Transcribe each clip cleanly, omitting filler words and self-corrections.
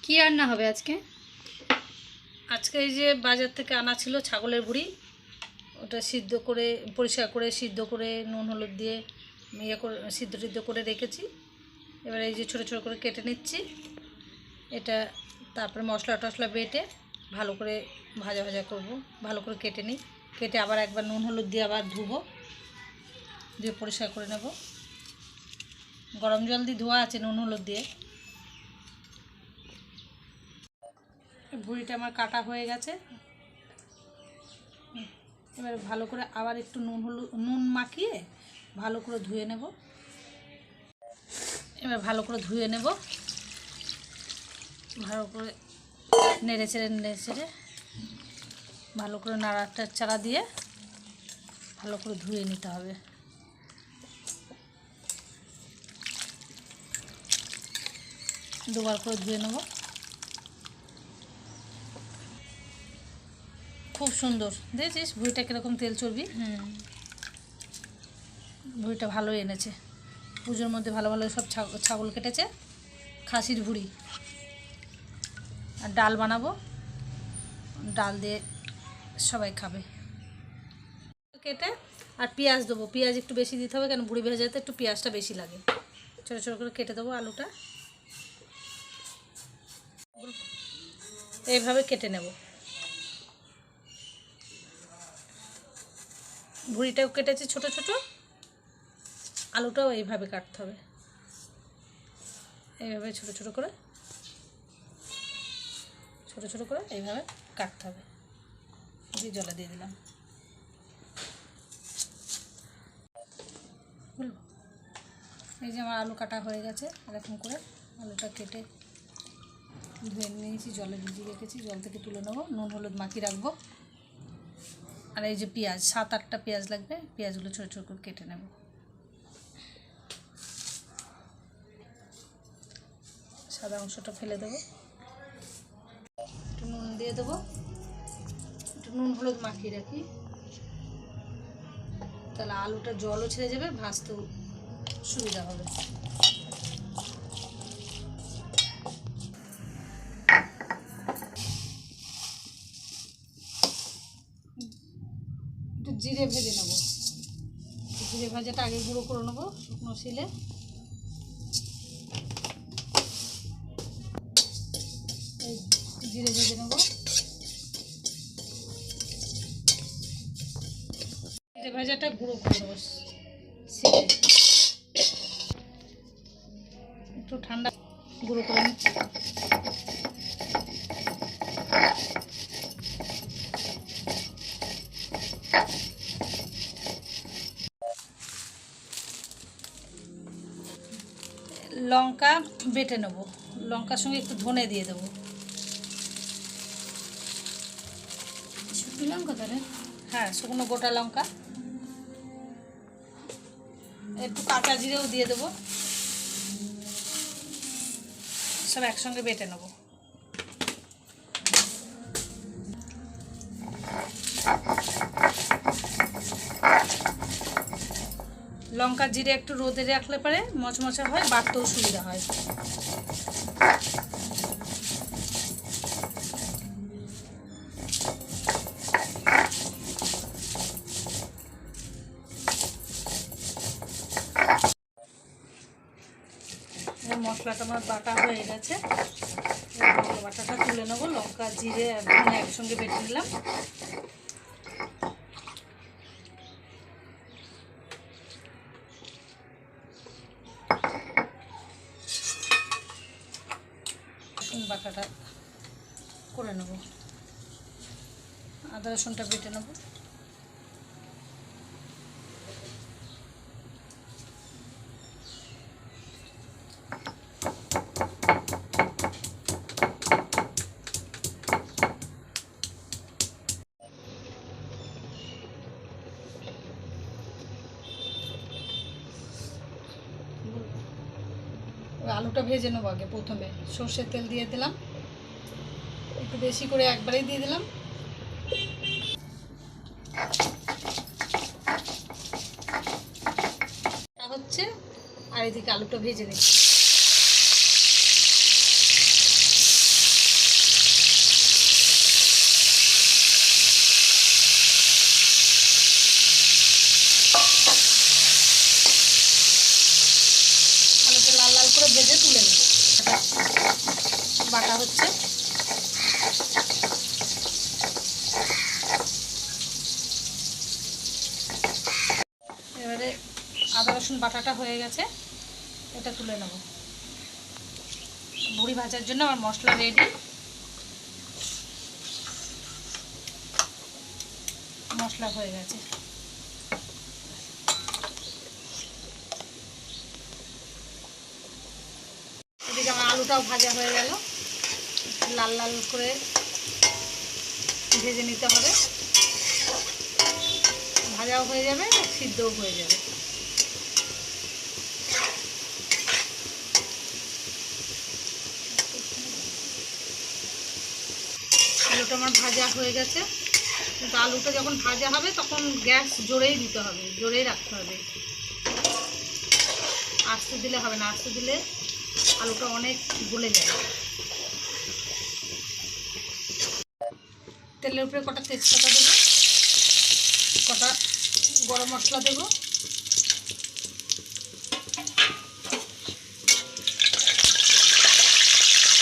কি রান্না হবে আজকে? আজকে এই যে বাজার থেকে আনা ছিল ছাগলের ভুঁড়ি, ওটা সিদ্ধ করে পরিষ্কার করে সিদ্ধ করে নুন হলুদ দিয়ে করে সিদ্ধ করে রেখেছি। এবার এই যে ছোটো ছোটো করে কেটে নিচ্ছি এটা, তারপরে মশলা টশলা বেটে ভালো করে ভাজা ভাজা করব। ভালো করে কেটে নিই, কেটে আবার একবার নুন হলুদ দিয়ে আবার ধুবো, দিয়ে পরিষ্কার করে নেব। গরম জল দিয়ে ধোয়া আছে নুন হলুদ দিয়ে। ভুঁড়িটা আমার কাটা হয়ে গেছে। এবার ভালো করে আবার একটু নুন মাখিয়ে ভালো করে ধুয়ে নেব। এবার ভালো করে ধুয়ে নেব, ভালো করে নেড়ে চেড়ে ভালো করে নাড়াটা চাড়া দিয়ে ভালো করে ধুয়ে নিতে হবে। দুবার করে ধুয়ে নেব। খুব সুন্দর দেখেছিস ভুঁড়িটা কীরকম তেল চর্বি। ভুঁড়িটা ভালো এনেছে, পুজোর মধ্যে ভালো ভালো সব ছাগল কেটেছে। খাসির ভুঁড়ি আর ডাল বানাবো, ডাল দিয়ে সবাই খাবে। কেটে আর পেঁয়াজ দেবো, পেঁয়াজ একটু বেশি দিতে হবে, কেন ভুঁড়ি ভেজাতে একটু পেঁয়াজটা বেশি লাগে। ছোটো ছোটো করে কেটে দেবো আলুটা, এইভাবে কেটে নেব। ভুঁড়িটাও কেটেছি ছোটো ছোটো, আলুটাও এইভাবে কাটতে হবে। এইভাবে ছোটো ছোটো করে এইভাবে কাটতে হবে। দিয়ে জলে দিয়ে দিলাম। এই যে আমার আলু কাটা হয়ে গেছে, এরকম করে আলুটা কেটে ধুয়ে নিয়েছি, জলে ভিজিয়ে রেখেছি। জল থেকে তুলে নেবো, নুন হলুদ মাখিয়ে রাখবো। আর এই যে পেঁয়াজ, 7-8টা পেঁয়াজ লাগবে, পেঁয়াজগুলো ছোটো ছোটো করে কেটে নেব। সাদা অংশটা ফেলে দেবো, একটু নুন দিয়ে দেবো, একটু নুন হলুদ মাখিয়ে রাখি, তাহলে আলুটা জলও ছেড়ে যাবে, ভাজতেও সুবিধা হবে। একটু জিরে ভেজে নেবো, জিরে ভাজাটা আগে গুঁড়ো করে নেবো শুকনো শিলে। জিরে ভেজে নেবো, জিরে ভাজাটা গুঁড়ো করে নেবো শিলে। একটু ঠান্ডা গুঁড়ো করে নিচ্ছি। লঙ্কা বেটে নেবো, লঙ্কার সঙ্গে একটু ধনে দিয়ে দেবো। শুকনো লঙ্কা তাহলে? হ্যাঁ, শুকনো গোটা লঙ্কা, একটু কাঁচা জিরেও দিয়ে দেবো। সব একসঙ্গে বেটে নেবো। লঙ্কা জিরে একটু রোদে রাখলে পরে মচমচা হয়, বাটতেও সুবিধা হয়। মশলাটা আমার বাটা হয়ে গেছে, বাটাটা তুলে নেবো। লঙ্কা জিরে আর ধনে একসঙ্গে বেটে নিলাম। বাটাটা করে নেব, আদা রসুনটা বেটে নেব। আলুটা ভেজে নেবো আগে। প্রথমে সর্ষের তেল দিয়ে দিলাম, একটু বেশি করে একবারেই দিয়ে দিলাম। হচ্ছে আর এদিকে আলুটা ভেজে নিচ্ছি। হচ্ছে। এবারে আদা রসুন বাটাটা হয়ে গেছে, এটা তুলে নেব। বড়ি ভাজার জন্য আমার মশলা রেডি। মশলা হয়ে গেছে। এদিকে আমার আলুটাও ভাজা হয়ে গেল, লাল লাল করে ভেজে নিতে হবে। ভাজাও হয়ে যাবে, সিদ্ধও হয়ে যাবে। আলুটা আমার ভাজা হয়ে গেছে, কিন্তু আলুটা যখন ভাজা হবে তখন গ্যাস জোরেই দিতে হবে, জোরেই রাখতে হবে। আস্তে দিলে হবে না, আস্তে দিলে আলুটা অনেক গলে যাবে। তেলের উপরে কটা তেজপাতা দেবো, কটা গরম মশলা দেবো,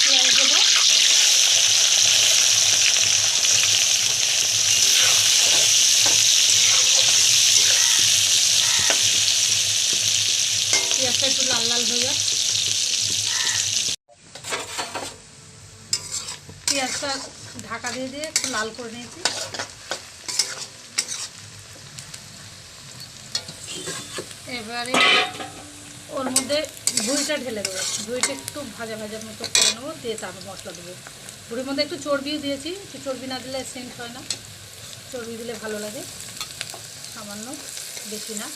পেঁয়াজ দেবো, পেঁয়াজটা একটু লাল লাল হয়ে যাক। পেঁয়াজটা ঢাকা দিয়ে দিয়ে একটু লাল করে নিয়েছি। এবারে ওর মধ্যে ভুঁড়িটা ঢেলে দেবো, ভুঁড়িটা একটু ভাজা ভাজার মতো করে নেবো, দিয়ে তারপর মশলা দেবো। ভুঁড়ির মধ্যে একটু চর্বিও দিয়েছি, একটু চর্বি না দিলে সেন্ট হয় না, চর্বি দিলে ভালো লাগে, সামান্য, বেশি না।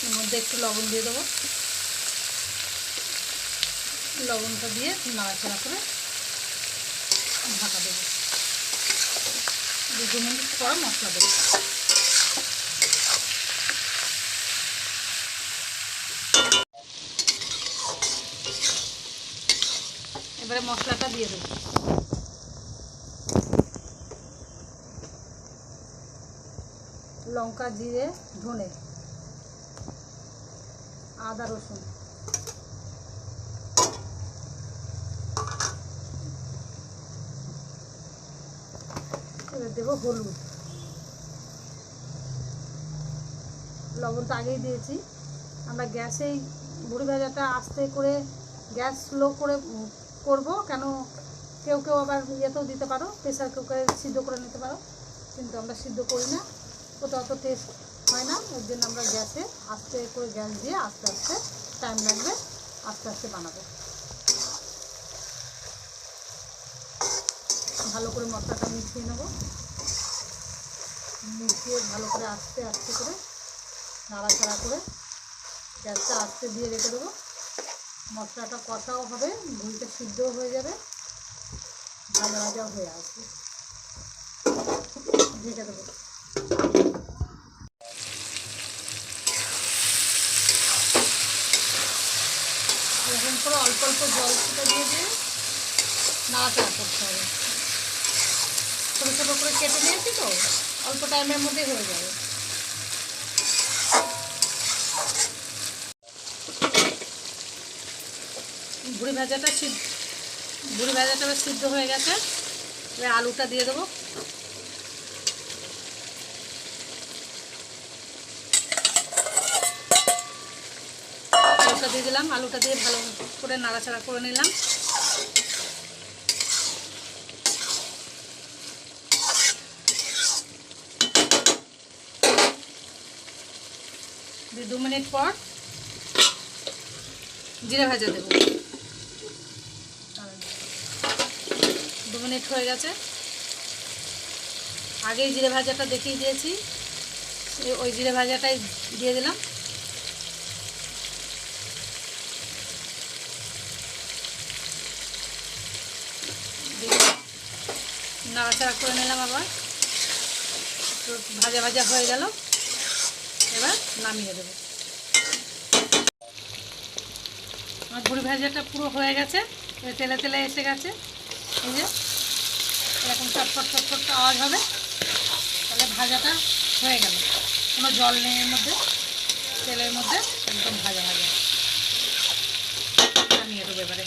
এর মধ্যে একটু লবণ দিয়ে দেবো, লবণটা দিয়ে নাড়াচাড়া করে ঢাকা দেবো। 2 মিনিট পর মশলা দেবো। এবারে মশলাটা দিয়ে দেবো। লঙ্কা, জিরে, ধনে, আদা রসুন, এবার দেবো হলুদ, লবণ তো আগেই দিয়েছি। আমরা গ্যাসেই বড়ি ভাজাটা আস্তে করে গ্যাস স্লো করে করব, কেন কেউ কেউ আবার ইয়েতেও দিতে পারো, প্রেসার কুকারে সিদ্ধ করে নিতে পারো, কিন্তু আমরা সিদ্ধ করি না, ওটা অত টেস্ট হয় না। এর জন্য আমরা গ্যাসে আস্তে করে গ্যাস দিয়ে আস্তে আস্তে, টাইম লাগবে, আস্তে আস্তে বানাবো। ভালো করে মশলাটা মিশিয়ে নেব, মিশিয়ে ভালো করে আস্তে আস্তে করে নাড়াচাড়া করে গ্যাসটা আস্তে দিয়ে রেখে দেবো। মশলাটা কষাও হবে, ভুঁড়িটা সিদ্ধও হয়ে যাবে, ভাজা ভাজাও হয়ে আসবে। ঢেকে দেবো। এরকম করে অল্প অল্প জল ছিটা দিয়ে দিয়ে নাড়াচাড়া করতে হবে। ছোটো ছোটো করে কেটে নিয়েছি তো, অল্প টাইমের মধ্যেই হয়ে যাবে। ভুঁড়ি ভাজাটা সিদ্ধ হয়ে গেছে। এবার আলুটা দিয়ে দেবো। আলুটা দিয়ে দিলাম, আলুটা দিয়ে ভালো করে নাড়াচাড়া করে নিলাম। দিয়ে 2 মিনিট পর জিরে ভাজা দেবো। 2 মিনিট হয়ে গেছে, আগেই জিরে ভাজাটা দেখিয়ে দিয়েছি, ওই জিরে ভাজাটাই দিয়ে দিলাম। নাড়াচাড়া করে নিলাম, আবার একটু ভাজা ভাজা হয়ে গেল। এবার নামিয়ে দেবো। আমার ভুঁড়ি ভাজাটা পুরো হয়ে গেছে, তেলে তেলে এসে গেছে। এই যে এরকম চটপট চটপট আওয়াজ হবে, তাহলে ভাজাটা হয়ে গেল। কোনো জল নেই এর মধ্যে, তেলের মধ্যে একদম ভাজা ভাজা। নামিয়ে দেবো এবারে।